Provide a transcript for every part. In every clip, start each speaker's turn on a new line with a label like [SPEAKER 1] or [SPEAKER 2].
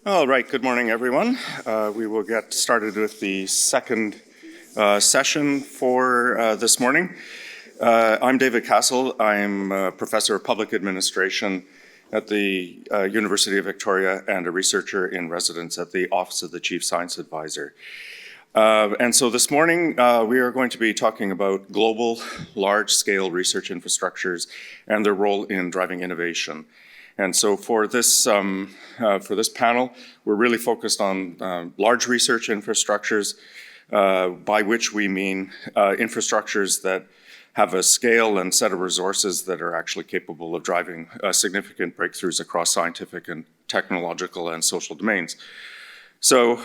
[SPEAKER 1] All right, good morning, everyone. We will get started with the second session for this morning. I'm David Castle. I'm a professor of public administration at the University of Victoria and a researcher in residence at the Office of the Chief Science Advisor. And so this morning, we are going to be talking about global, large-scale research infrastructures and their role in driving innovation. And so for this panel, we're really focused on large research infrastructures, by which we mean infrastructures that have a scale and set of resources that are actually capable of driving significant breakthroughs across scientific and technological and social domains. So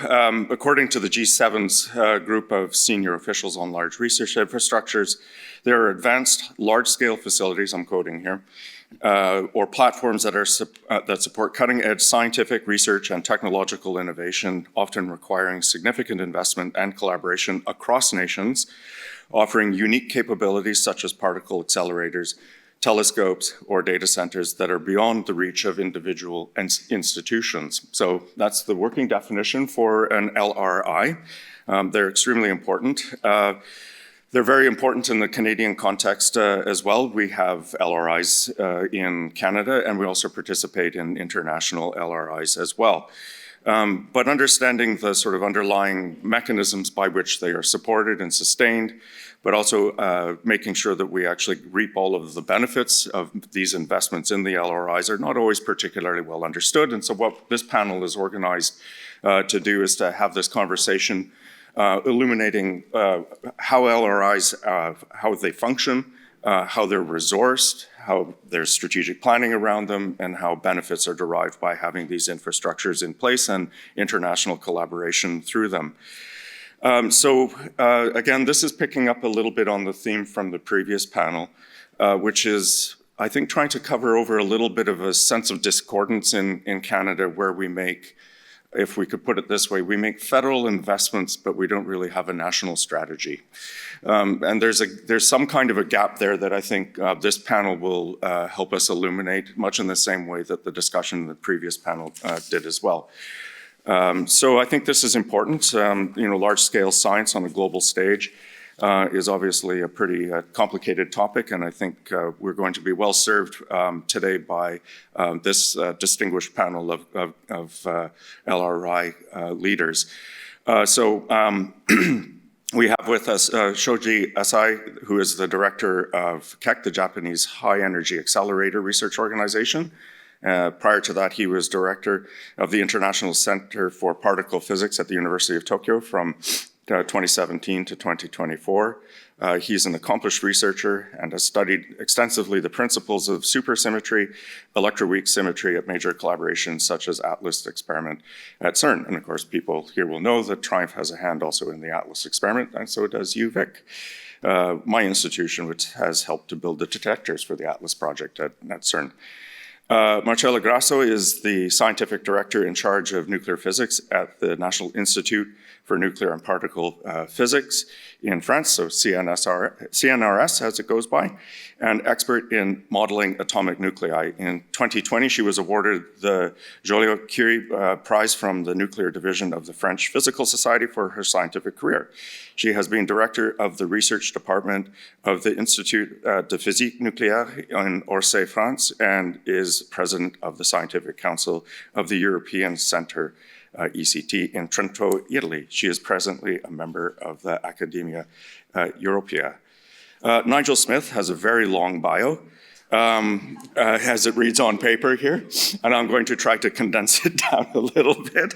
[SPEAKER 1] according to the G7's group of senior officials on large research infrastructures, there are advanced large-scale facilities, I'm quoting here, or platforms that support cutting-edge scientific research and technological innovation, often requiring significant investment and collaboration across nations, offering unique capabilities such as particle accelerators, telescopes, or data centers that are beyond the reach of individual institutions. So that's the working definition for an LRI. They're extremely important. They're very important in the Canadian context as well. We have LRIs in Canada, and we also participate in international LRIs as well. But understanding the sort of underlying mechanisms by which they are supported and sustained, but also making sure that we actually reap all of the benefits of these investments in the LRIs are not always particularly well understood. And so what this panel is organized to do is to have this conversation illuminating how LRIs, how they function, how they're resourced, how there's strategic planning around them, and how benefits are derived by having these infrastructures in place and international collaboration through them. Again, this is picking up a little bit on the theme from the previous panel, which is, I think, trying to cover over a little bit of a sense of discordance in Canada where we make, if we could put it this way, we make federal investments, but we don't really have a national strategy. And there's some kind of a gap there that I think this panel will help us illuminate, much in the same way that the discussion in the previous panel did as well. So I think this is important. Large-scale science on a global stage is obviously a pretty complicated topic, and I think we're going to be well served today by this distinguished panel of LRI leaders. We have with us Shoji Asai, who is the director of KEC, the Japanese High Energy Accelerator Research Organization. Prior to that, he was director of the International Center for Particle Physics at the University of Tokyo from 2017 to 2024. He's an accomplished researcher and has studied extensively the principles of supersymmetry, electroweak symmetry at major collaborations such as ATLAS experiment at CERN. And of course, people here will know that TRIUMF has a hand also in the ATLAS experiment, and so does UVic, my institution, which has helped to build the detectors for the ATLAS project at CERN. Marcella Grasso is the scientific director in charge of nuclear physics at the National Institute for Nuclear and Particle Physics in France, so CNRS as it goes by, and expert in modeling atomic nuclei. In 2020, she was awarded the Joliot-Curie Prize from the Nuclear Division of the French Physical Society for her scientific career. She has been director of the research department of the Institut de Physique Nucléaire in Orsay, France, and is president of the Scientific Council of the European Centre ECT in Trento, Italy. She is presently a member of the Academia Europaea. Nigel Smith has a very long bio, as it reads on paper here, and I'm going to try to condense it down a little bit.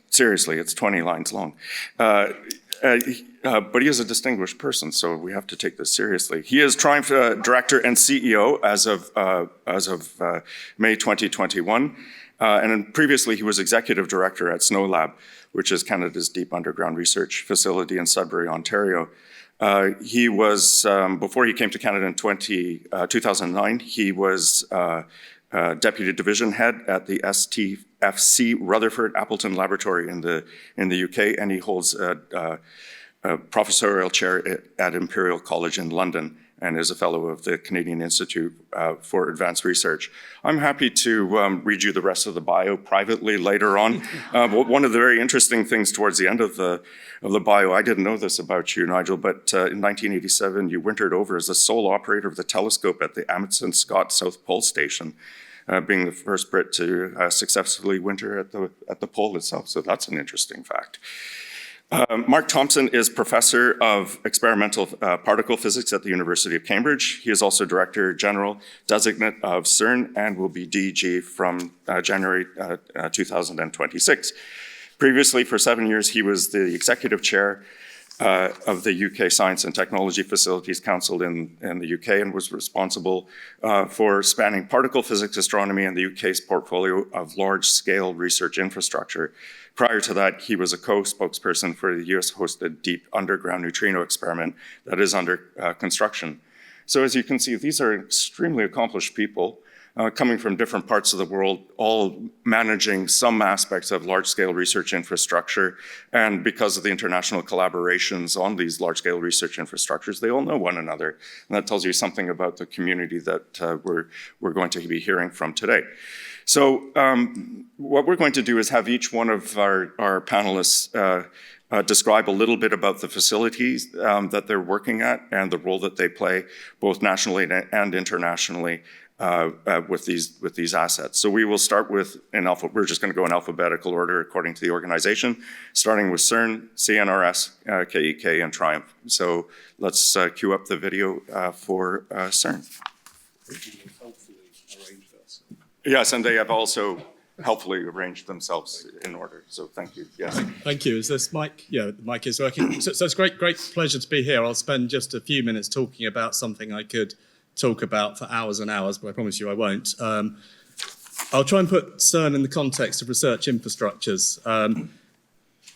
[SPEAKER 1] Seriously, it's 20 lines long. But he is a distinguished person, so we have to take this seriously. He is TRIUMF director and CEO as of May 2021. And previously, he was executive director at SNOLAB, which is Canada's deep underground research facility in Sudbury, Ontario. He was, before he came to Canada in 2009, he was deputy division head at the STFC Rutherford Appleton Laboratory in the UK, and he holds a professorial chair at Imperial College in London. and is a fellow of the Canadian Institute for Advanced Research. I'm happy to read you the rest of the bio privately later on. One of the very interesting things towards the end of the bio, I didn't know this about you, Nigel, but in 1987, you wintered over as the sole operator of the telescope at the Amundsen Scott South Pole Station, being the first Brit to successfully winter at the pole itself. So that's an interesting fact. Mark Thompson is Professor of Experimental Particle Physics at the University of Cambridge. He is also Director General Designate of CERN and will be DG from January 2026. Previously, for 7 years, he was the Executive Chair of the UK Science and Technology Facilities Council in the UK and was responsible for spanning particle physics, astronomy, and the UK's portfolio of large-scale research infrastructure. Prior to that, he was a co-spokesperson for the US-hosted Deep Underground Neutrino experiment that is under construction. So as you can see, these are extremely accomplished people coming from different parts of the world, all managing some aspects of large-scale research infrastructure. And because of the international collaborations on these large-scale research infrastructures, they all know one another. And that tells you something about the community that we're going to be hearing from today. So what we're going to do is have each one of our panelists describe a little bit about the facilities that they're working at and the role that they play both nationally and internationally with these assets. So we will start with we're just going to go in alphabetical order according to the organization, starting with CERN, CNRS, KEK, and TRIUMPH. So let's cue up the video for CERN. Yes, and they have also helpfully arranged themselves in order. So thank you. Yes.
[SPEAKER 2] Thank you. Is this mic? Yeah, the mic is working. So it's great pleasure to be here. I'll spend just a few minutes talking about something I could talk about for hours and hours, but I promise you I won't. I'll try and put CERN in the context of research infrastructures.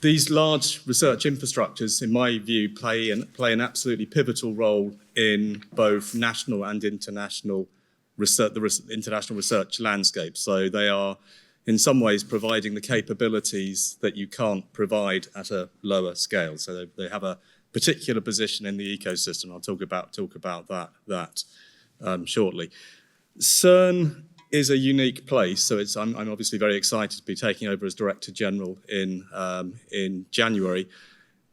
[SPEAKER 2] These large research infrastructures, in my view, play an absolutely pivotal role in both national and international research, the international research landscape. So they are, in some ways, providing the capabilities that you can't provide at a lower scale. So they have a particular position in the ecosystem. I'll talk about that shortly. CERN is a unique place, so I'm obviously very excited to be taking over as Director General in January.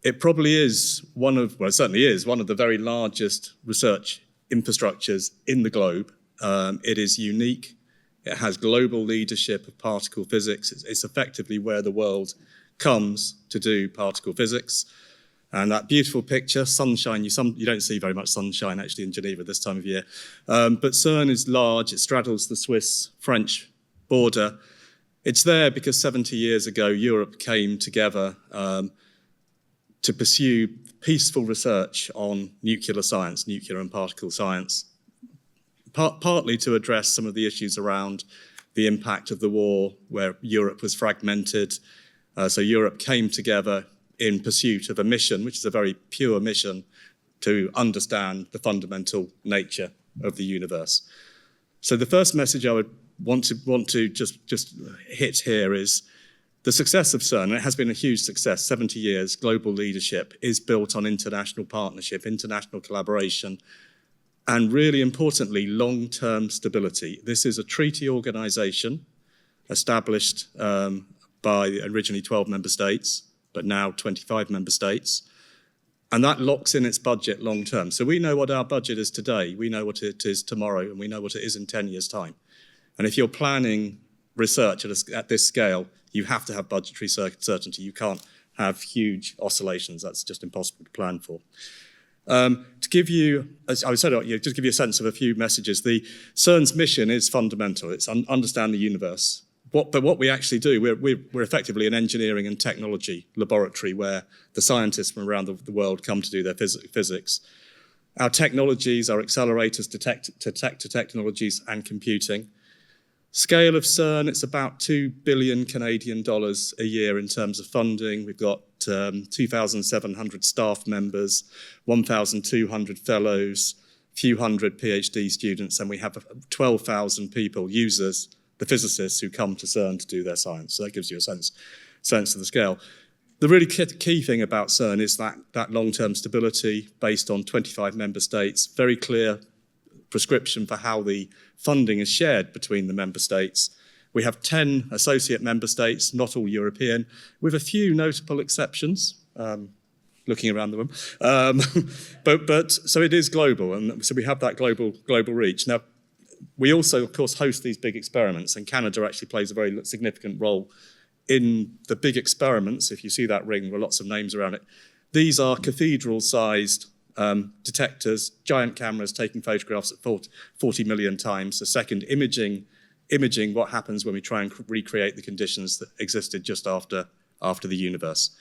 [SPEAKER 2] It probably is it certainly is one of the very largest research infrastructures in the globe. It is unique. It has global leadership of particle physics. It's effectively where the world comes to do particle physics. And that beautiful picture, sunshine, you don't see very much sunshine actually in Geneva this time of year. But CERN is large. It straddles the Swiss-French border. It's there because 70 years ago, Europe came together to pursue peaceful research on nuclear science, nuclear and particle science, partly to address some of the issues around the impact of the war where Europe was fragmented. So Europe came together in pursuit of a mission, which is a very pure mission, to understand the fundamental nature of the universe. So the first message I would want to just hit here is the success of CERN, and it has been a huge success, 70 years, global leadership, is built on international partnership, international collaboration, and really importantly, long-term stability. This is a treaty organization established by originally 12 member states, but now 25 member states. And that locks in its budget long-term. So we know what our budget is today, we know what it is tomorrow, and we know what it is in 10 years' time. And if you're planning research at this scale, you have to have budgetary certainty. You can't have huge oscillations. That's just impossible to plan for. To give you, as I said, just give you a sense of a few messages. The CERN's mission is fundamental. It's understand the universe. But what we actually do, we're effectively an engineering and technology laboratory where the scientists from around the world come to do their physics. Our technologies, our accelerators, detector technologies and computing. Scale of CERN, it's about $2 billion Canadian dollars a year in terms of funding. We've got 2,700 staff members, 1,200 fellows, a few hundred PhD students, and we have 12,000 people, users, the physicists who come to CERN to do their science. So that gives you a sense of the scale. The really key thing about CERN is that long-term stability based on 25 member states, very clear prescription for how the funding is shared between the member states. We have 10 associate member states, not all European, with a few notable exceptions, looking around the room. But so it is global, and so we have that global reach. Now, we also, of course, host these big experiments, and Canada actually plays a very significant role in the big experiments. If you see that ring with lots of names around it, these are cathedral-sized detectors, giant cameras taking photographs at 40 million times a second, imaging what happens when we try and recreate the conditions that existed just after the universe.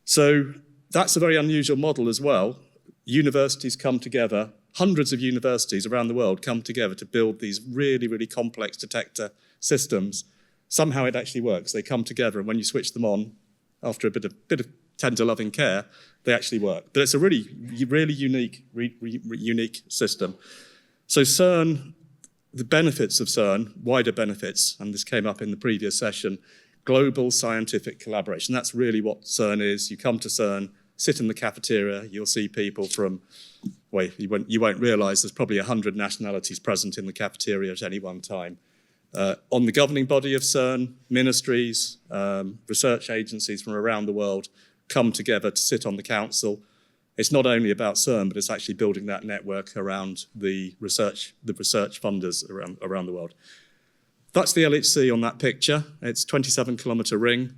[SPEAKER 2] So that's a very unusual model as well. Universities come together, hundreds of universities around the world come together to build these really, really complex detector systems. Somehow it actually works. They come together, and when you switch them on, after a bit of tender loving care, they actually work. But it's a really unique system. So CERN, the benefits of CERN, wider benefits, and this came up in the previous session, global scientific collaboration. That's really what CERN is. You come to CERN, sit in the cafeteria, you'll see people from, well, you won't realise there's probably 100 nationalities present in the cafeteria at any one time. On the governing body of CERN, ministries, research agencies from around the world come together to sit on the council. It's not only about CERN, but it's actually building that network around the research funders around the world. That's the LHC on that picture. It's a 27-kilometre ring.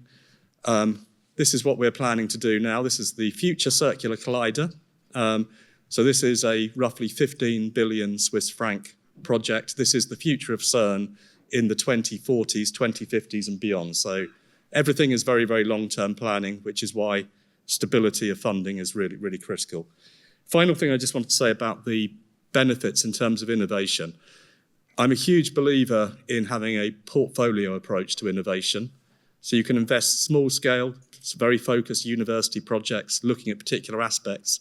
[SPEAKER 2] This is what we're planning to do now. This is the Future Circular Collider. So this is a roughly 15 billion Swiss franc project. This is the future of CERN in the 2040s, 2050s and beyond. So everything is very, very long-term planning, which is why stability of funding is really, really critical. Final thing I just want to say about the benefits in terms of innovation. I'm a huge believer in having a portfolio approach to innovation. So you can invest small scale, very focused university projects looking at particular aspects.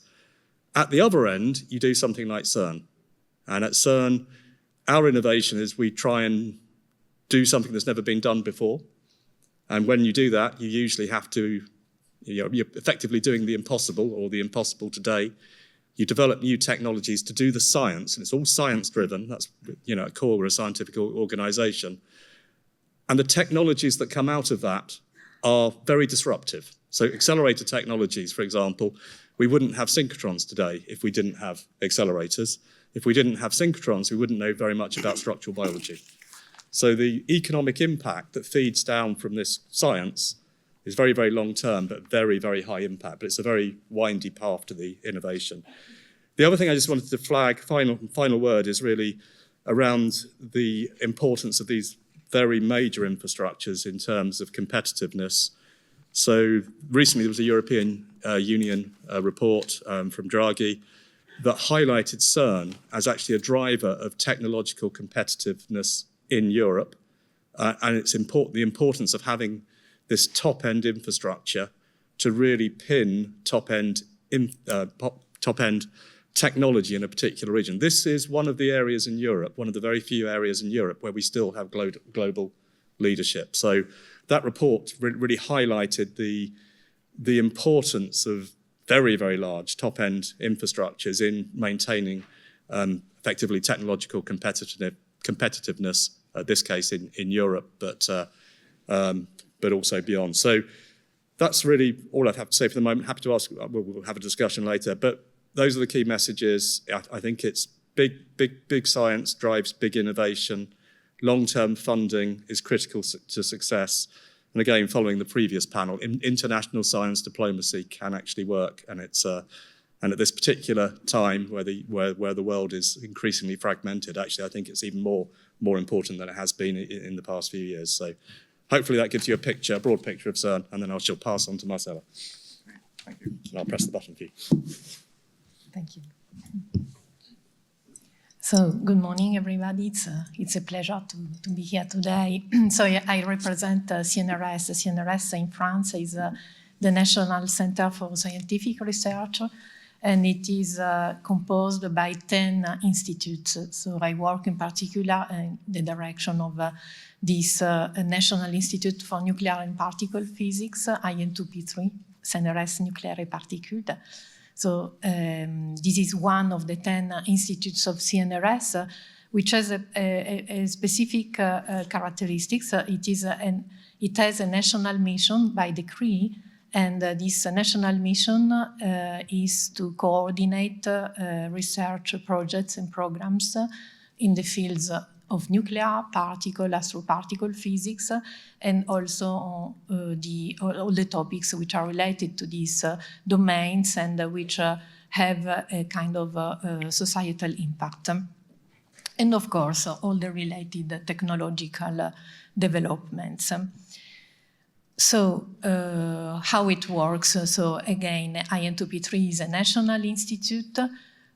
[SPEAKER 2] At the other end, you do something like CERN. And at CERN, our innovation is we try and do something that's never been done before. And when you do that, you usually have to, you're effectively doing the impossible or the impossible today. You develop new technologies to do the science, and it's all science-driven. That's, at core, we're a scientific organization. And the technologies that come out of that are very disruptive. So accelerator technologies, for example, we wouldn't have synchrotrons today if we didn't have accelerators. If we didn't have synchrotrons, we wouldn't know very much about structural biology. So the economic impact that feeds down from this science is very, very long-term, but very, very high impact. But it's a very windy path to the innovation. The other thing I just wanted to flag, final word, is really around the importance of these very major infrastructures in terms of competitiveness. So recently there was a European Union report from Draghi that highlighted CERN as actually a driver of technological competitiveness in Europe, and it's the importance of having this top-end infrastructure to really pin top-end technology in a particular region. This is one of the areas in Europe, one of the very few areas in Europe where we still have global leadership. So that report really highlighted the importance of very, very large top-end infrastructures in maintaining effectively technological competitiveness, this case in Europe, but also beyond. So that's really all I'd have to say for the moment. Happy to ask, we'll have a discussion later, but those are the key messages. I think it's big science drives big innovation. Long-term funding is critical to success. And again, following the previous panel, international science diplomacy can actually work, and it's and at this particular time where the world is increasingly fragmented, actually, I think it's even more important than it has been in the past few years. So hopefully that gives you a broad picture of CERN, and then I shall pass on to Marcella.
[SPEAKER 1] Thank you.
[SPEAKER 2] And I'll press the button for you.
[SPEAKER 3] Thank you. So good morning, everybody. It's a pleasure to be here today. So I represent CNRS. CNRS in France is the National Center for Scientific Research. and it is composed by 10 institutes. So I work in particular in the direction of this National Institute for Nuclear and Particle Physics, IN2P3, CNRS Nucleare et Particules. So this is one of the 10 institutes of CNRS, which has a specific characteristics. It has a national mission by decree, and this national mission is to coordinate research projects and programs in the fields of nuclear, particle, astroparticle physics, and also all the topics which are related to these domains and which have a kind of societal impact. And of course, all the related technological developments. So how it works? So again, IN2P3 is a national institute.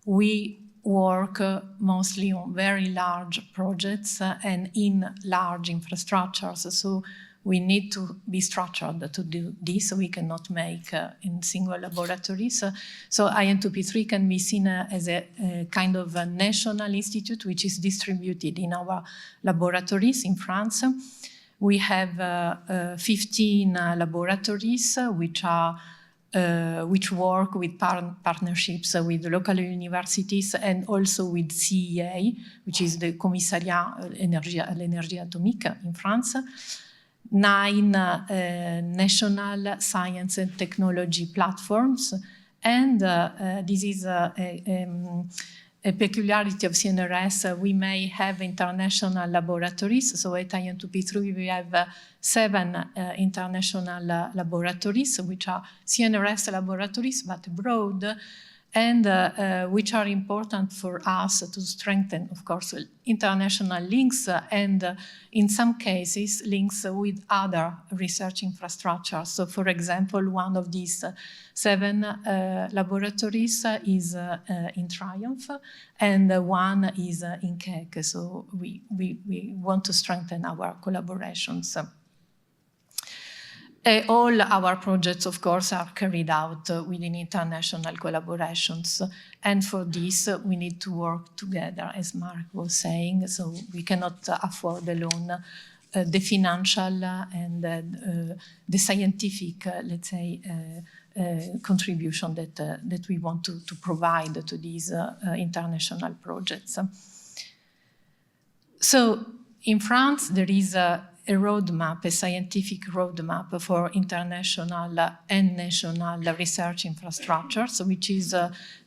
[SPEAKER 3] We work mostly on very large projects and in large infrastructures. So we need to be structured to do this. We cannot make in single laboratories. So IN2P3 can be seen as a kind of a national institute which is distributed in our laboratories in France. We have 15 laboratories which work with partnerships with local universities and also with CEA, which is the Commissariat à l'énergie atomique in France. 9 national science and technology platforms, and this is a peculiarity of CNRS. We may have international laboratories. So at IN2P3 we have 7 international laboratories, which are CNRS laboratories, but abroad, and which are important for us to strengthen, of course, international links and in some cases links with other research infrastructures. So for example, one of these 7 laboratories is in TRIUMPH and one is in Keck. So we want to strengthen our collaborations. All our projects, of course, are carried out within international collaborations. And for this, we need to work together, as Mark was saying. So we cannot afford alone the financial and the scientific, let's say, contribution that we want to provide to these international projects. So in France, there is a roadmap, a scientific roadmap for international and national research infrastructures, which is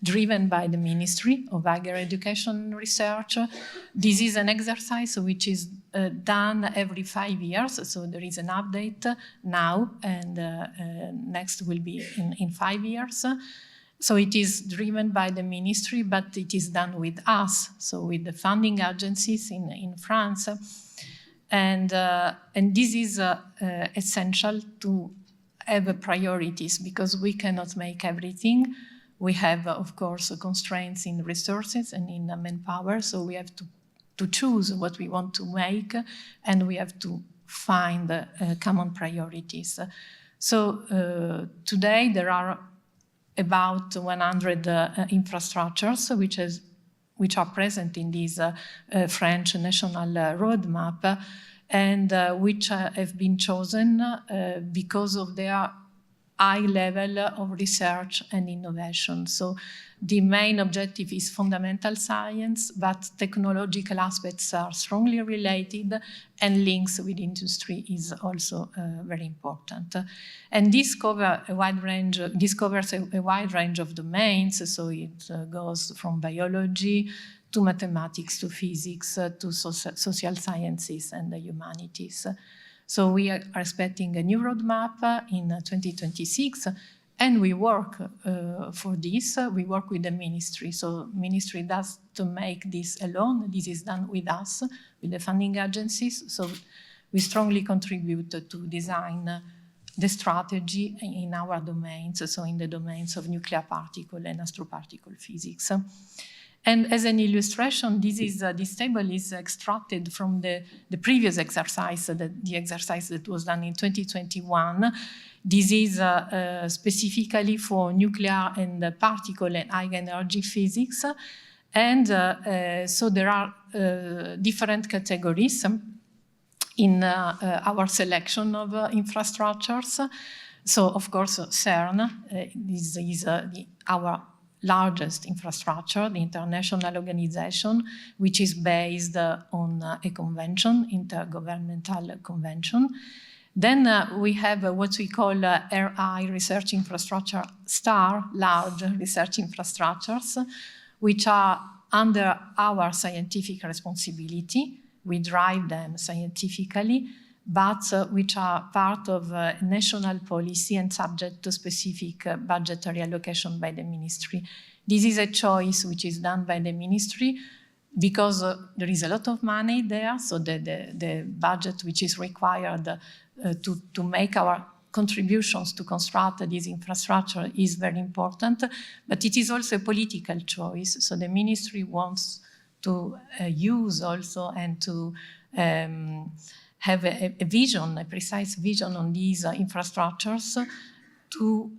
[SPEAKER 3] driven by the Ministry of Higher Education and Research. This is an exercise which is done every 5 years, so there is an update now, and next will be in 5 years. So it is driven by the ministry, but it is done with us, so with the funding agencies in France. And this is essential to have priorities, because we cannot make everything. We have, of course, constraints in resources and in manpower, so we have to choose what we want to make, and we have to find common priorities. So today there are about 100 infrastructures which are present in this French national roadmap, and which have been chosen because of their high level of research and innovation. So the main objective is fundamental science, but technological aspects are strongly related, and links with industry is also very important. And this covers a wide range of domains, so it goes from biology to mathematics to physics to social sciences and the humanities. So we are expecting a new roadmap in 2026, and we work for this. We work with the ministry. So ministry does to make this alone. This is done with us, with the funding agencies. So we strongly contribute to design the strategy in our domains, so in the domains of nuclear particle and astroparticle physics. And as an illustration, this table is extracted from the previous exercise, the exercise that was done in 2021. This is specifically for nuclear and particle and high energy physics. And so there are different categories in our selection of infrastructures. So, of course, CERN, this is our largest infrastructure, the international organization, which is based on a convention, intergovernmental convention. Then we have what we call RI Research Infrastructure STAR, large research infrastructures, which are under our scientific responsibility. We drive them scientifically, but which are part of national policy and subject to specific budgetary allocation by the ministry. This is a choice which is done by the ministry because there is a lot of money there, so the budget which is required to make our contributions to construct this infrastructure is very important, but it is also a political choice. So the ministry wants to use also and to have a vision, a precise vision on these infrastructures to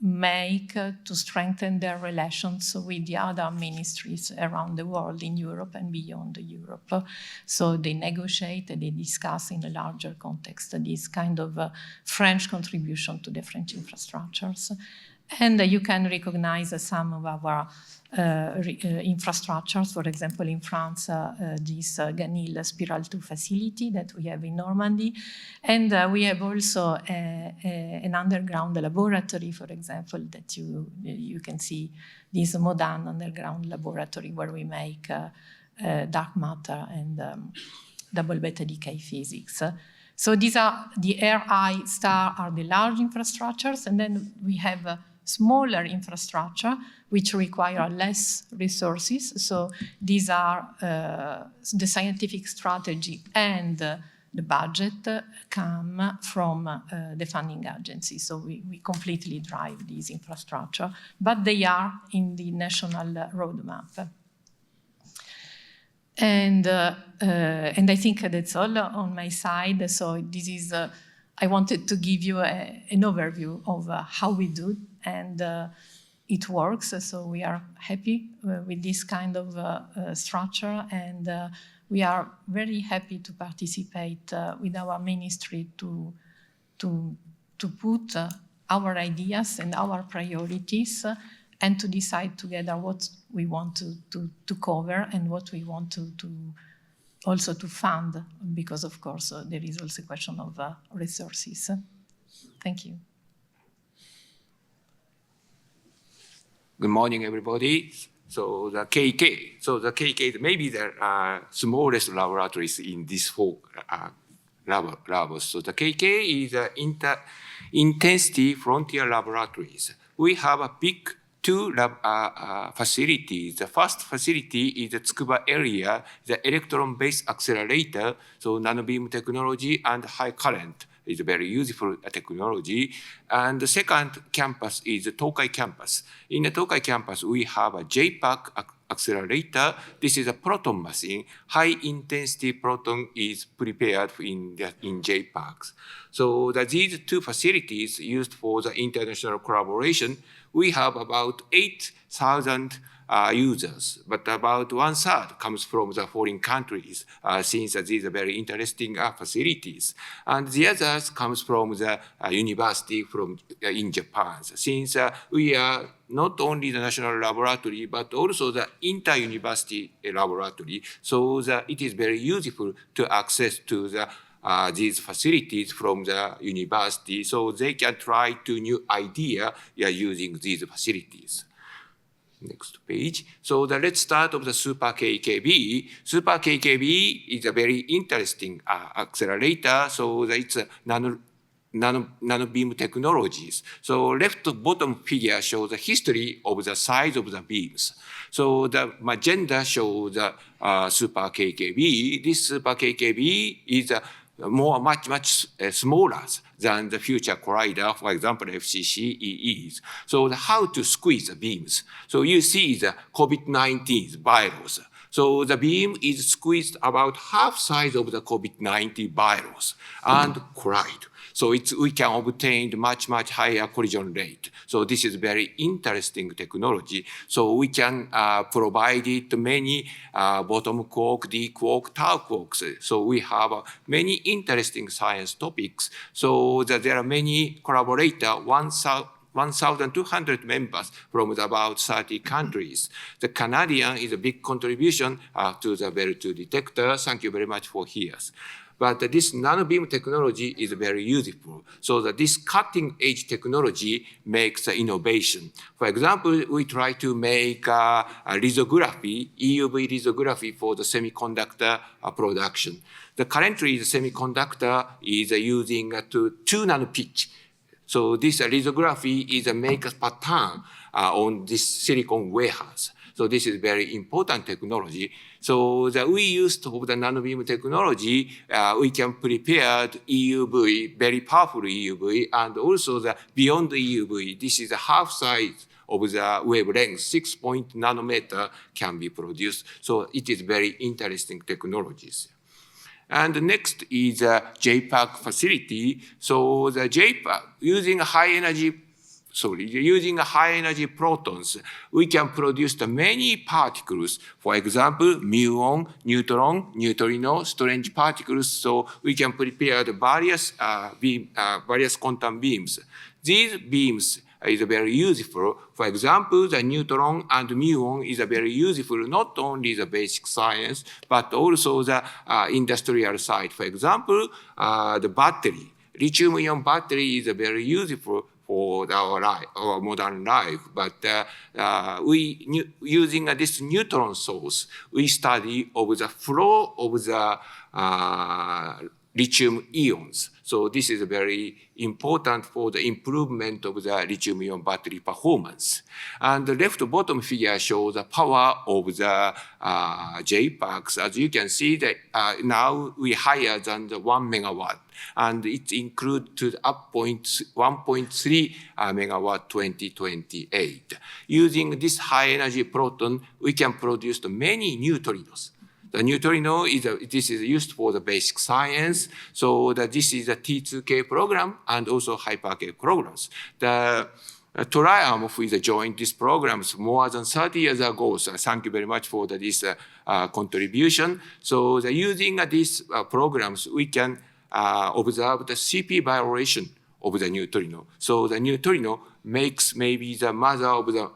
[SPEAKER 3] to strengthen their relations with the other ministries around the world in Europe and beyond Europe. So they negotiate and they discuss in a larger context this kind of French contribution to the French infrastructures. And you can recognize some of our infrastructures. For example, in France, this GANIL Spiral 2 facility that we have in Normandy. And we have also an underground laboratory, for example, that you can see this Modan underground laboratory where we make dark matter and double beta decay physics. So these are the RI STAR are the large infrastructures, and then we have smaller infrastructure which require less resources. So these are the scientific strategy and the budget come from the funding agency. So we completely drive this infrastructure, but they are in the national roadmap. And I think that's all on my side. So this is, I wanted to give you an overview of how we do, and it works. So we are happy with this kind of structure, and we are very happy to participate with our ministry to put our ideas and our priorities and to decide together what we want to cover and what we want to also to fund, because of course there is also a question of resources. Thank you.
[SPEAKER 4] Good morning, everybody. So the KK. So the KK, maybe the smallest laboratories in this four labs. So the KK is intensity frontier laboratories. We have a big two facilities. The first facility is the Tsukuba area, the electron-based accelerator, so nanobeam technology and high current is a very useful technology. And the second campus is the Tokai campus. In the Tokai campus, we have a JPAC accelerator. This is a proton machine. High intensity proton is prepared in JPACs. So these two facilities used for the international collaboration. We have about 8,000 users, but about 1/3 comes from the foreign countries, since these are very interesting facilities. And the others comes from the university in Japan, since we are not only the national laboratory, but also the inter-university laboratory. So it is very useful to access to these facilities from the university, so they can try to new idea using these facilities. Next page. So let's start with the Super KKB. Super KKB is a very interesting accelerator. So it's a nanobeam technologies. So left bottom figure shows the history of the size of the beams. So the magenta shows the Super KKB. This Super KKB is much smaller than the future collider, for example, FCCEEs. So how to squeeze the beams? So you see the COVID-19 virus. So the beam is squeezed about half size of the COVID-19 virus and collide. So we can obtain much higher collision rate. So this is very interesting technology. So we can provide it many bottom quark, D quark, tau quarks. So we have many interesting science topics. So that there are many collaborators, 1,200 members from about 30 countries. The Canadian is a big contribution to the Bell-2 detector. Thank you very much for hears. But this nanobeam technology is very useful. So that this cutting edge technology makes innovation. For example, we try to make lithography, EUV lithography for the semiconductor production. Currently, the semiconductor is using 2 nanopitch. So this lithography is a make a pattern on this silicon warehouse. So this is very important technology. So that we used of the nanobeam technology, we can prepare EUV, very powerful EUV, and also the beyond EUV. This is a half size of the wavelength, 6 nanometer can be produced. So it is very interesting technologies. And the next is JPAC facility. So the JPAC, using high energy protons, we can produce the many particles. For example, muon, neutron, neutrino, strange particles. So we can prepare the various quantum beams. These beams is very useful. For example, the neutron and muon is very useful, not only the basic science, but also the industrial side. For example, the battery, lithium-ion battery is very useful for our modern life. But using this neutron source, we study of the flow of the lithium ions. So this is very important for the improvement of the lithium-ion battery performance. And the left bottom figure shows the power of the JPACs. As you can see, that now we higher than the 1 megawatt, and it includes to up 1.3 megawatt 2028. Using this high energy proton, we can produce many neutrinos. The neutrino this is used for the basic science. So this is a T2K program and also Hyper-K programs. The Triumph is joined these programs more than 30 years ago. So thank you very much for this contribution. So using these programs, we can observe the CP violation of the neutrino. So the neutrino makes maybe the mother of the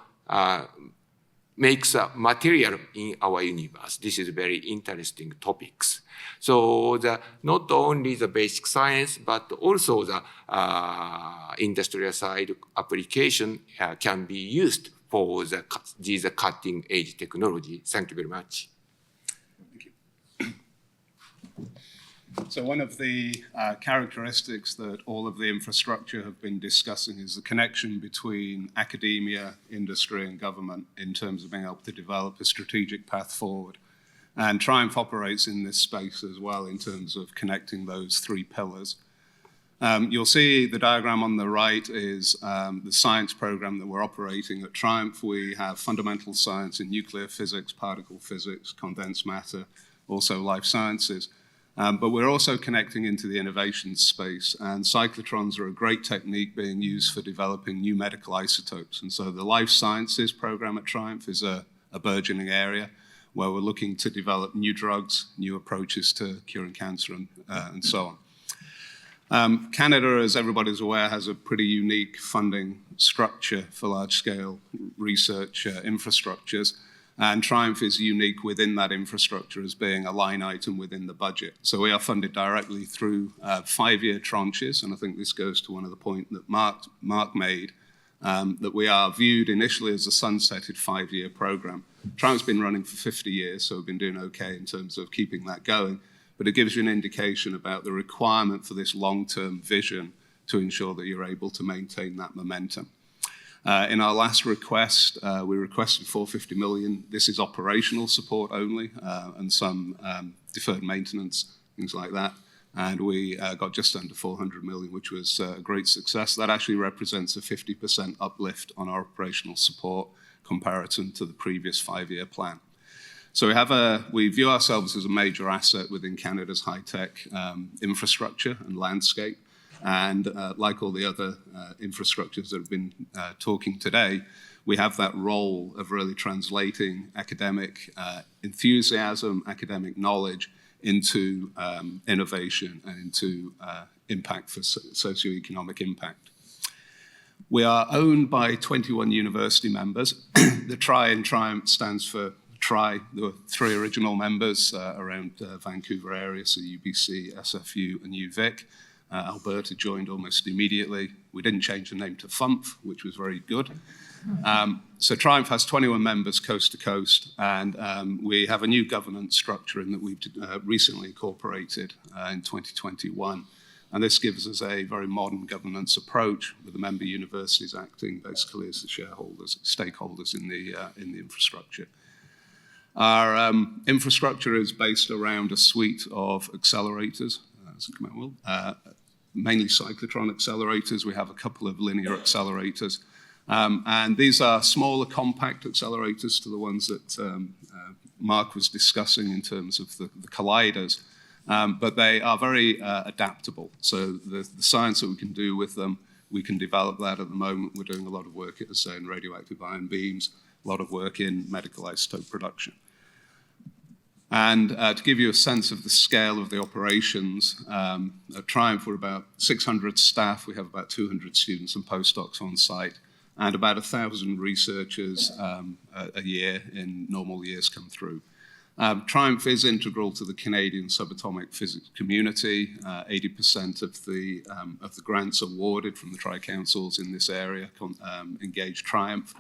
[SPEAKER 4] makes a material in our universe. This is very interesting topics. So not only the basic science, but also the industrial side application can be used for these cutting edge technology. Thank you very much.
[SPEAKER 5] Thank you. So one of the characteristics that all of the infrastructure have been discussing is the connection between academia, industry, and government in terms of being able to develop a strategic path forward. And Triumph operates in this space as well in terms of connecting those 3 pillars. You'll see the diagram on the right is the science program that we're operating at Triumph. We have fundamental science in nuclear physics, particle physics, condensed matter, also life sciences. But we're also connecting into the innovation space, and cyclotrons are a great technique being used for developing new medical isotopes. And so the life sciences program at Triumph is a burgeoning area where we're looking to develop new drugs, new approaches to curing cancer, and so on. Canada, as everybody's aware, has a pretty unique funding structure for large-scale research infrastructures. And Triumph is unique within that infrastructure as being a line item within the budget. So we are funded directly through 5-year tranches, and I think this goes to one of the points that Mark made, that we are viewed initially as a sunsetted 5-year program. Triumph's been running for 50 years, so we've been doing okay in terms of keeping that going, but it gives you an indication about the requirement for this long-term vision to ensure that you're able to maintain that momentum. In our last request, we requested $450 million. This is operational support only, and some deferred maintenance, things like that. and we got just under 400 million, which was a great success. That actually represents a 50% uplift on our operational support comparison to the previous 5-year plan. So we view ourselves as a major asset within Canada's high-tech infrastructure and landscape. And like all the other infrastructures that have been talking today, we have that role of really translating academic enthusiasm, academic knowledge into innovation and into impact for socioeconomic impact. We are owned by 21 university members. The TRI in Triumph stands for TRI. There were 3 original members around Vancouver area, so UBC, SFU, and UVic. Alberta joined almost immediately. We didn't change the name to FUMF, which was very good. So Triumph has 21 members coast to coast, and we have a new governance structure in that we've recently incorporated in 2021. And this gives us a very modern governance approach with the member universities acting basically as the shareholders, stakeholders in the infrastructure. Our infrastructure is based around a suite of accelerators, mainly cyclotron accelerators. We have a couple of linear accelerators. And these are smaller, compact accelerators to the ones that Mark was discussing in terms of the colliders. But they are very adaptable. So the science that we can do with them, we can develop that at the moment. We're doing a lot of work, as I say, in radioactive ion beams, a lot of work in medical isotope production. And to give you a sense of the scale of the operations, at Triumph we're about 600 staff. We have about 200 students and postdocs on site, and about 1,000 researchers a year in normal years come through. Triumph is integral to the Canadian subatomic physics community. 80% of the grants awarded from the Tri-Councils in this area engage Triumph.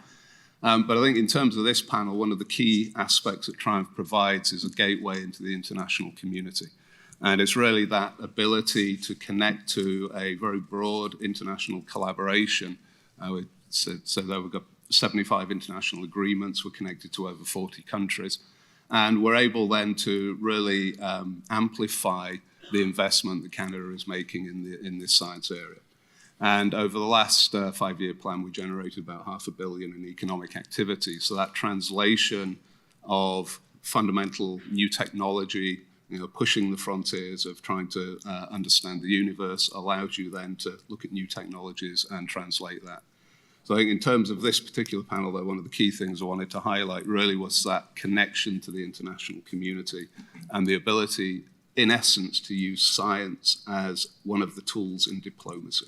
[SPEAKER 5] But I think in terms of this panel, one of the key aspects that Triumph provides is a gateway into the international community. And it's really that ability to connect to a very broad international collaboration. So that we've got 75 international agreements. We're connected to over 40 countries. And we're able then to really amplify the investment that Canada is making in this science area. And over the last 5-year plan, we generated about $500 million in economic activity. So that translation of fundamental new technology, pushing the frontiers of trying to understand the universe allows you then to look at new technologies and translate that. So I think in terms of this particular panel, though, one of the key things I wanted to highlight really was that connection to the international community and the ability, in essence, to use science as one of the tools in diplomacy.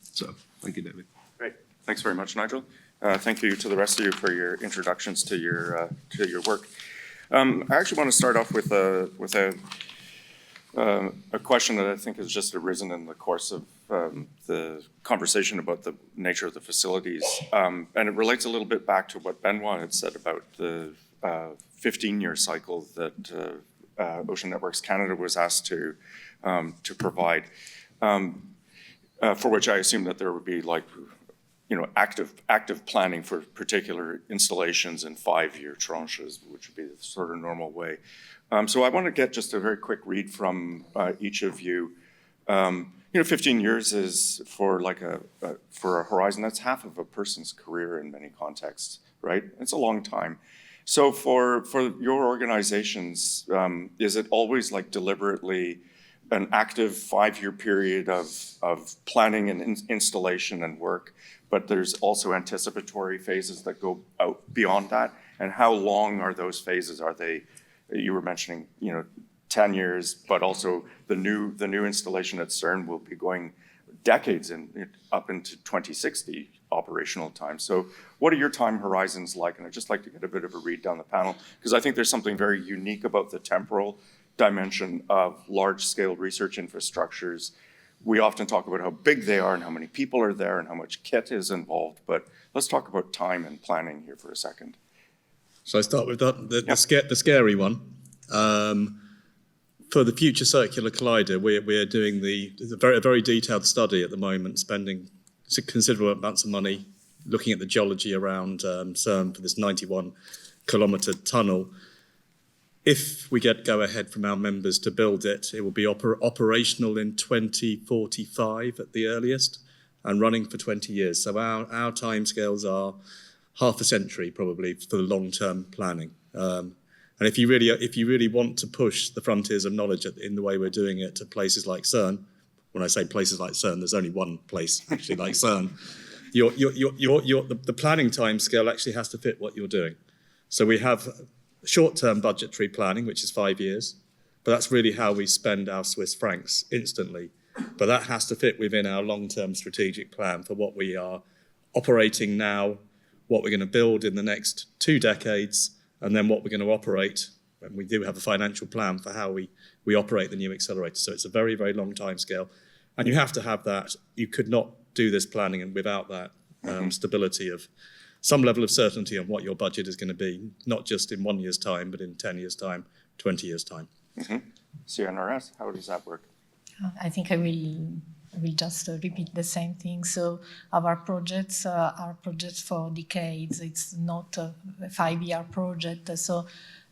[SPEAKER 5] So, thank you, David.
[SPEAKER 1] Great. Thanks very much, Nigel. Thank you to the rest of you for your introductions to your work. I actually want to start off with a question that I think has just arisen in the course of the conversation about the nature of the facilities. And it relates a little bit back to what Benoit had said about the 15-year cycle that Ocean Networks Canada was asked to provide. For which I assume that there would be active planning for particular installations in 5-year tranches, which would be the sort of normal way. So I want to get just a very quick read from each of you. 15 years is for a horizon, that's half of a person's career in many contexts, right? It's a long time. So for your organizations, is it always deliberately an active 5-year period of planning and installation and work, but there's also anticipatory phases that go out beyond that? And how long are those phases? Are they, you were mentioning, 10 years, but also the new installation at CERN will be going decades up into 2060 operational time. So what are your time horizons like? And I'd just like to get a bit of a read down the panel, because I think there's something very unique about the temporal dimension of large-scale research infrastructures. We often talk about how big they are and how many people are there and how much kit is involved, but let's talk about time and planning here for a second.
[SPEAKER 2] So I start with the scary one. For the Future Circular Collider, we're doing a very detailed study at the moment, spending considerable amounts of money looking at the geology around CERN for this 91-kilometre tunnel. if we get go-ahead from our members to build it, it will be operational in 2045 at the earliest and running for 20 years. So our timescales are half a century probably for the long-term planning. And if you really want to push the frontiers of knowledge in the way we're doing it to places like CERN, when I say places like CERN, there's only one place actually like CERN. The planning timescale actually has to fit what you're doing. So we have short-term budgetary planning, which is 5 years, but that's really how we spend our Swiss francs instantly. But that has to fit within our long-term strategic plan for what we are operating now, what we're going to build in the next 2 decades, and then what we're going to operate. And we do have a financial plan for how we operate the new accelerator. So it's a very, very long time scale. And you have to have that. You could not do this planning without that stability of some level of certainty on what your budget is going to be, not just in 1 year's time, but in 10 years' time, 20 years' time.
[SPEAKER 1] CNRS, how does that work?
[SPEAKER 3] I think I will just repeat the same thing. So our projects are projects for decades. It's not a 5-year project. So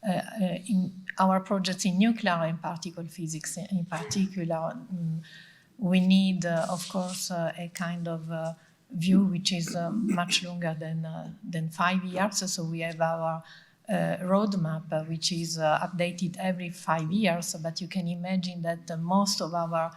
[SPEAKER 3] in our projects in nuclear and particle physics in particular, we need, of course, a kind of view which is much longer than 5 years. So we have our roadmap, which is updated every 5 years. But you can imagine that most of our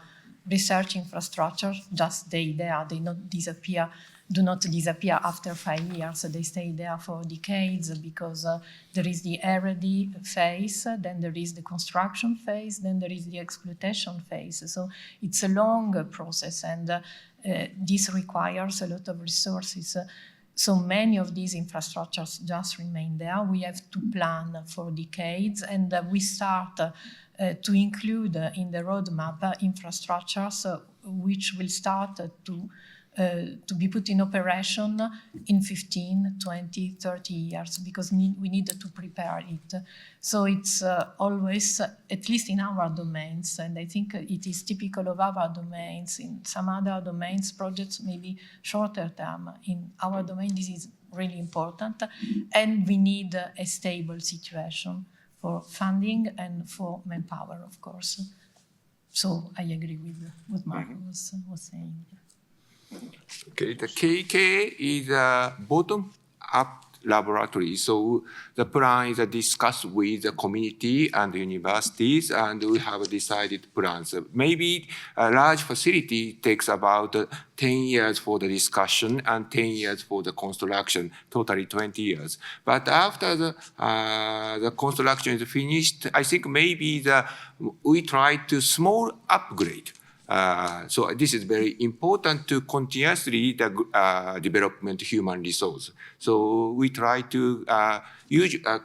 [SPEAKER 3] research infrastructure just stay there. They do not disappear after 5 years. They stay there for decades because there is the R&D phase, then there is the construction phase, then there is the exploitation phase. So it's a long process, and this requires a lot of resources. So many of these infrastructures just remain there. We have to plan for decades, and we start to include in the roadmap infrastructures which will start to be put in operation in 15, 20, 30 years, because we need to prepare it. So it's always, at least in our domains, and I think it is typical of our domains. In some other domains, projects may be shorter term. In our domain, this is really important, and we need a stable situation for funding and for manpower, of course. So I agree with what Marco was saying.
[SPEAKER 4] Okay, the KK is a bottom-up laboratory. So the plan is discussed with the community and the universities, and we have decided plans. Maybe a large facility takes about 10 years for the discussion and 10 years for the construction, totally 20 years. But after the construction is finished, I think maybe we try to small upgrade. So this is very important to continuously development human resource. So we try to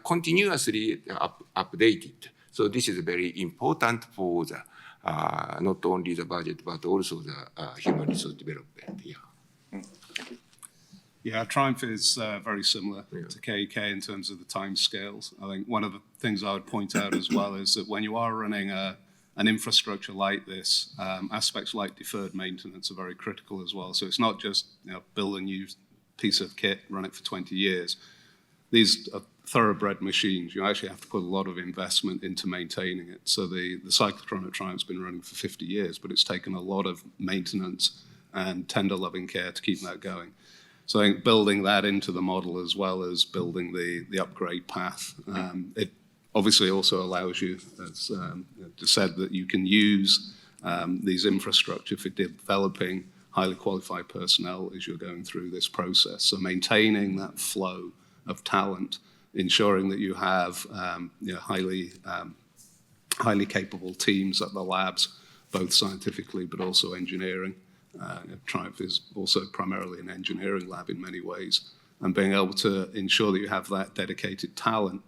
[SPEAKER 4] continuously update it. So this is very important for the not only the budget but also the human resource development.
[SPEAKER 5] Yeah, Triumph is very similar to KK in terms of the time scales. I think one of the things I would point out as well is that when you are running an infrastructure like this, aspects like deferred maintenance are very critical as well. So it's not just build a new piece of kit, run it for 20 years. These are thoroughbred machines. You actually have to put a lot of investment into maintaining it. So the cyclotron at Triumph's been running for 50 years, but it's taken a lot of maintenance and tender loving care to keep that going. So I think building that into the model as well as building the upgrade path, it obviously also allows you, as said, that you can use these infrastructure for developing highly qualified personnel as you're going through this process. So maintaining that flow of talent, ensuring that you have highly capable teams at the labs, both scientifically but also engineering. Triumph is also primarily an engineering lab in many ways, and being able to ensure that you have that dedicated talent,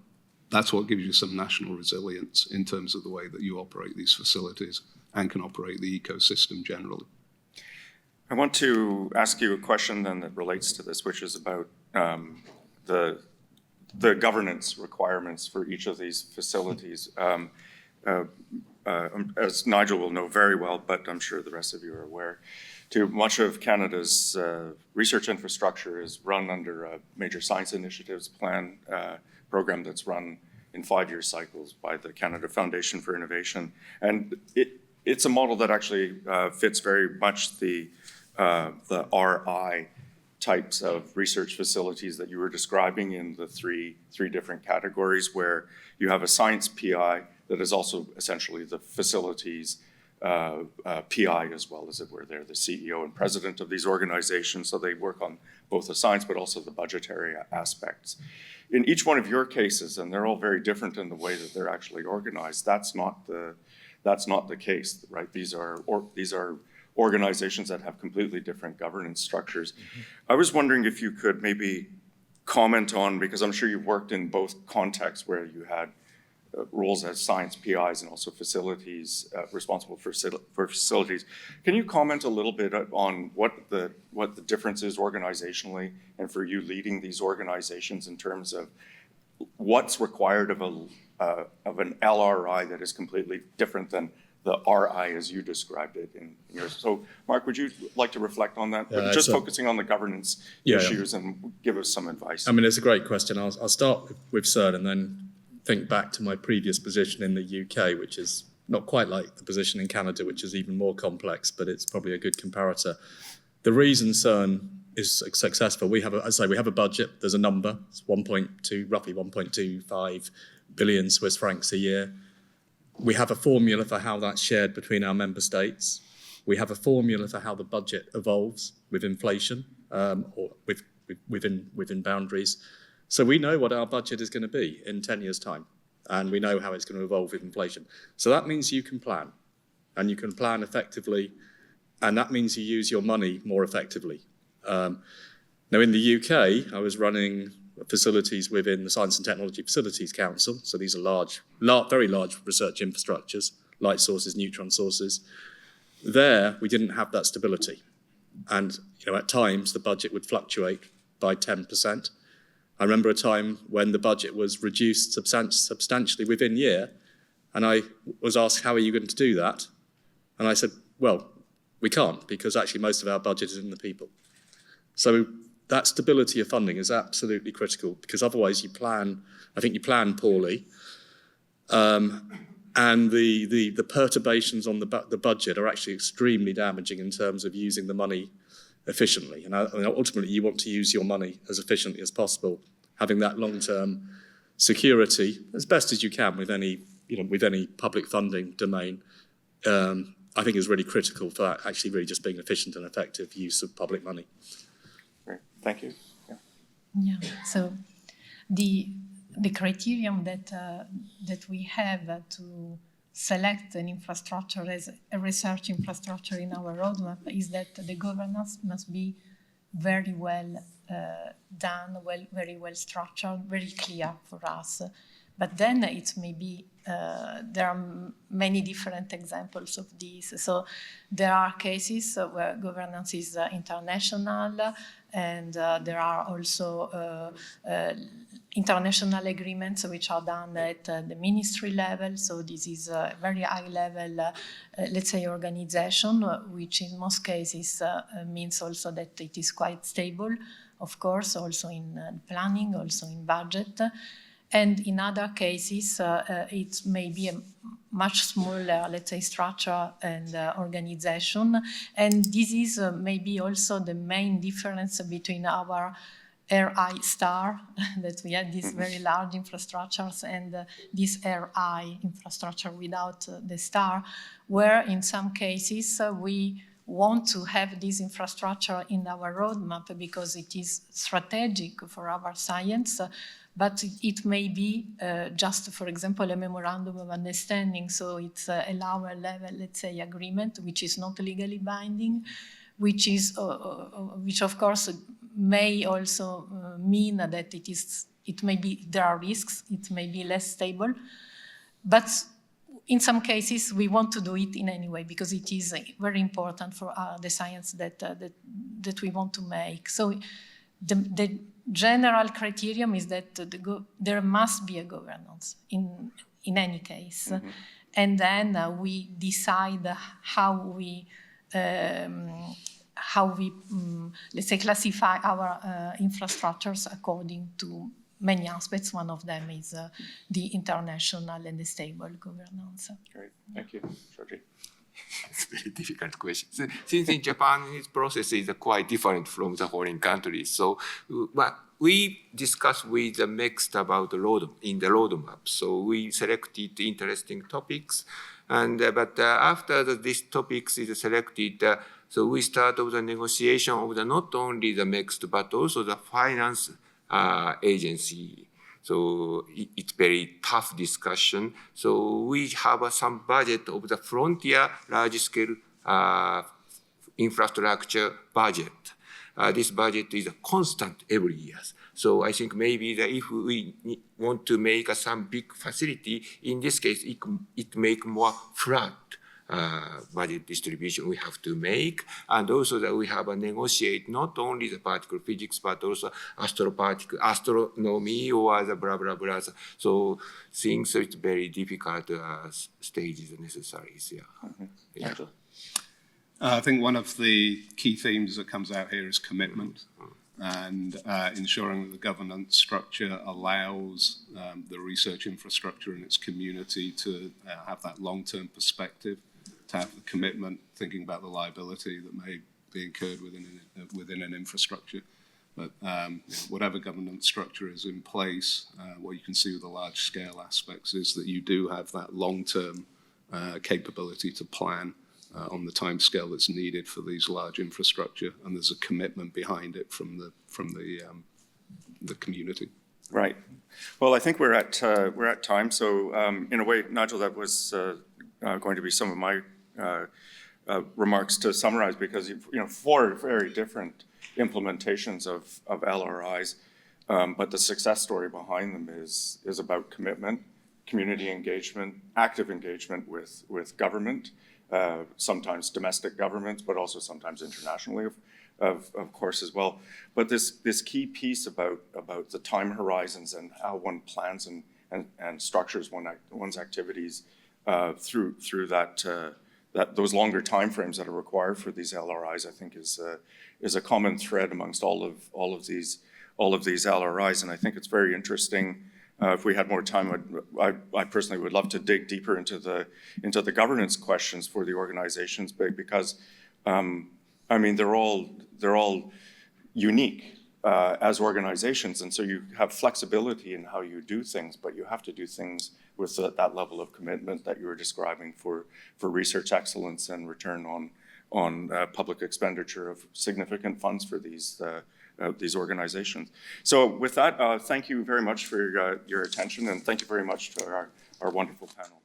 [SPEAKER 5] that's what gives you some national resilience in terms of the way that you operate these facilities and can operate the ecosystem generally.
[SPEAKER 1] I want to ask you a question then that relates to this, which is about the governance requirements for each of these facilities. As Nigel will know very well, but I'm sure the rest of you are aware, much of Canada's research infrastructure is run under a major science initiatives plan program that's run in 5-year cycles by the Canada Foundation for Innovation. And it's a model that actually fits very much the RI types of research facilities that you were describing in the three different categories, where you have a science PI that is also essentially the facilities PI as well, as it were. They're the CEO and president of these organizations, so they work on both the science but also the budgetary aspects. In each one of your cases, and they're all very different in the way that they're actually organized, that's not the case, right? These are organizations that have completely different governance structures. I was wondering if you could maybe comment on, because I'm sure you've worked in both contexts where you had roles as science PIs and also facilities, responsible for facilities. Can you comment a little bit on what the difference is organizationally, and for you leading these organizations in terms of what's required of an LRI that is completely different than the RI as you described it in yours? So, Mark, would you like to reflect on that? Just focusing on the governance issues and give us some advice.
[SPEAKER 2] I mean, it's a great question. I'll start with CERN and then think back to my previous position in the UK, which is not quite like the position in Canada, which is even more complex, but it's probably a good comparator. The reason CERN is successful, we have a budget. There's a number. It's roughly 1.25 billion Swiss francs a year. We have a formula for how that's shared between our member states. We have a formula for how the budget evolves with inflation, or within boundaries. So we know what our budget is going to be in 10 years' time, and we know how it's going to evolve with inflation. So that means you can plan, and you can plan effectively, and that means you use your money more effectively. Now, in the UK, I was running facilities within the Science and Technology Facilities Council. So these are very large research infrastructures, light sources, neutron sources. There, we didn't have that stability. And at times, the budget would fluctuate by 10%. I remember a time when the budget was reduced substantially within year, and I was asked, how are you going to do that? And I said, well, we can't, because actually most of our budget is in the people. So that stability of funding is absolutely critical, because otherwise you plan poorly, and the perturbations on the budget are actually extremely damaging in terms of using the money efficiently. And ultimately, you want to use your money as efficiently as possible, having that long-term security as best as you can with any public funding domain. I think is really critical for that, actually really just being efficient and effective use of public money.
[SPEAKER 1] Great, thank you.
[SPEAKER 3] Yeah. So the criterion that we have to select an infrastructure as a research infrastructure in our roadmap is that the governance must be very well done, very well structured, very clear for us. But then it may be, there are many different examples of this. So there are cases where governance is international, and there are also international agreements which are done at the ministry level. So this is a very high level, let's say, organization, which in most cases means also that it is quite stable, of course, also in planning, also in budget. And in other cases, it may be a much smaller, let's say, structure and organization. And this is maybe also the main difference between our RI star, that we have these very large infrastructures, and this RI infrastructure without the star, where in some cases we want to have this infrastructure in our roadmap because it is strategic for our science. But it may be just, for example, a memorandum of understanding. So it's a lower level, let's say, agreement, which is not legally binding, which of course may also mean that it may be, there are risks, it may be less stable. But in some cases, we want to do it in any way because it is very important for the science that we want to make. So the general criterion is that there must be a governance in any case. Mm-hmm. And then we decide how we let's say, classify our infrastructures according to many aspects. One of them is the international and the stable governance.
[SPEAKER 1] Great, thank you, Shoji.
[SPEAKER 4] It's a very difficult question. Since in Japan, its process is quite different from the foreign countries. So, but we discussed with the MEXT about the roadmap. So we selected interesting topics, and but after these topics is selected, so we start the negotiation of not only the MEXT but also the finance agency. So it's very tough discussion. So we have some budget of the frontier large-scale infrastructure budget. This budget is constant every year. So I think maybe that if we want to make some big facility, in this case, it make more flat budget distribution we have to make, and also that we have a negotiate not only the particle physics but also astronomy or the blah blah blah. So things it's very difficult stages necessary. Yeah.
[SPEAKER 1] Mm-hmm.
[SPEAKER 4] Yeah.
[SPEAKER 5] I think one of the key themes that comes out here is commitment, and ensuring that the governance structure allows the research infrastructure and its community to have that long-term perspective, to have the commitment, thinking about the liability that may be incurred within an infrastructure. But whatever governance structure is in place, what you can see with the large-scale aspects is that you do have that long-term capability to plan on the timescale that's needed for these large infrastructure, and there's a commitment behind it from the community.
[SPEAKER 1] Right. Well, I think we're at time. So in a way, Nigel, that was going to be some of my remarks to summarize, because four very different implementations of LRIs, but the success story behind them is about commitment, community engagement, active engagement with government, sometimes domestic governments, but also sometimes internationally, of course, as well. But this key piece about the time horizons and how one plans and structures one's activities through those longer timeframes that are required for these LRIs, I think is a common thread amongst all of these LRIs, and I think it's very interesting. If we had more time, I personally would love to dig deeper into the governance questions for the organizations, because I mean they're all unique as organizations, and so you have flexibility in how you do things, but you have to do things with that level of commitment that you were describing for research excellence and return on public expenditure of significant funds for these organizations. So with that, thank you very much for your attention, and thank you very much to our wonderful panel.